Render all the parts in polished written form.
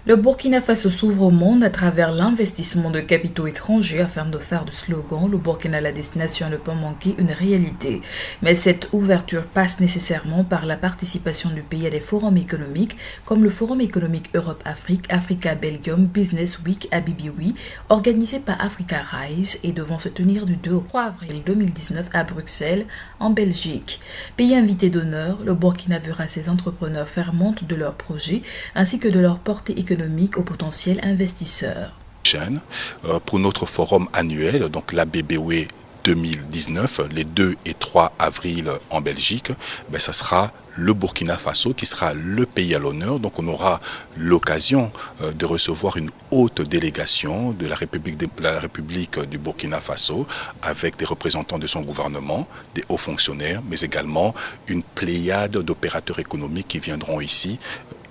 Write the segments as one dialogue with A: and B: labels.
A: Le Burkina Faso s'ouvre au monde à travers l'investissement de capitaux étrangers afin de faire du slogan « Le Burkina, la destination ne peut manquer » une réalité. Mais cette ouverture passe nécessairement par la participation du pays à des forums économiques comme le Forum économique Europe-Afrique, Africa Belgium Business Week à Bibiwi, organisé par Africa Rise et devant se tenir du 2 au 3 avril 2019 à Bruxelles, en Belgique. Pays invité d'honneur, le Burkina verra ses entrepreneurs faire montre de leurs projets ainsi que de leur portée économique aux potentiels investisseurs.
B: Pour notre forum annuel, donc l'ABBW 2019, les 2 et 3 avril en Belgique, ça sera le Burkina Faso qui sera le pays à l'honneur. Donc on aura l'occasion de recevoir une haute délégation de la République du Burkina Faso avec des représentants de son gouvernement, des hauts fonctionnaires, mais également une pléiade d'opérateurs économiques qui viendront ici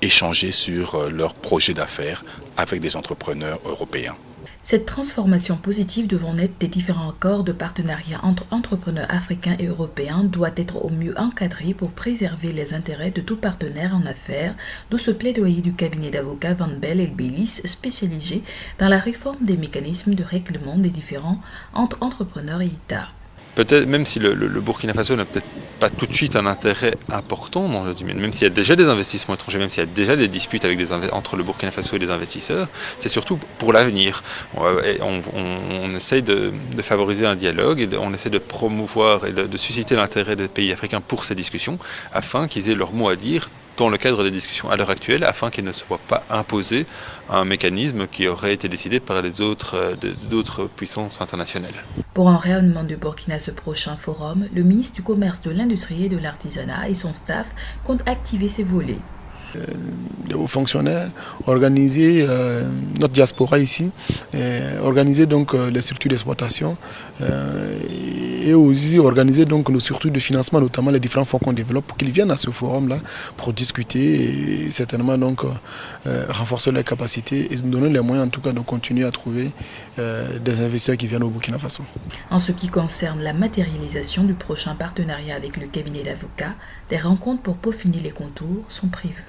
B: échanger sur leurs projets d'affaires avec des entrepreneurs européens.
A: Cette transformation positive devant naître des différents accords de partenariat entre entrepreneurs africains et européens doit être au mieux encadrée pour préserver les intérêts de tout partenaire en affaires, d'où ce plaidoyer du cabinet d'avocats Van Bell et Bellis spécialisé dans la réforme des mécanismes de règlement des différends entre entrepreneurs et États.
C: Peut-être même si le Burkina Faso n'a peut-être pas tout de suite un intérêt important dans le domaine, même s'il y a déjà des investissements étrangers, même s'il y a déjà des disputes entre le Burkina Faso et les investisseurs, c'est surtout pour l'avenir. On essaye de favoriser un dialogue et on essaie de promouvoir et de susciter l'intérêt des pays africains pour ces discussions afin qu'ils aient leur mot à dire dans le cadre des discussions à l'heure actuelle, afin qu'ils ne se voient pas imposer un mécanisme qui aurait été décidé par d'autres puissances internationales.
A: Pour un rayonnement du Burkina à ce prochain forum, le ministre du Commerce, de l'Industrie et de l'Artisanat et son staff comptent activer ces volets.
D: Les hauts fonctionnaires, organiser notre diaspora ici, organiser donc les structures d'exploitation et aussi organiser donc nos structures de financement, notamment les différents fonds qu'on développe, pour qu'ils viennent à ce forum-là pour discuter et certainement donc renforcer leurs capacités et nous donner les moyens en tout cas de continuer à trouver des investisseurs qui viennent au Burkina Faso.
A: En ce qui concerne la matérialisation du prochain partenariat avec le cabinet d'avocats, des rencontres pour peaufiner les contours sont prévues.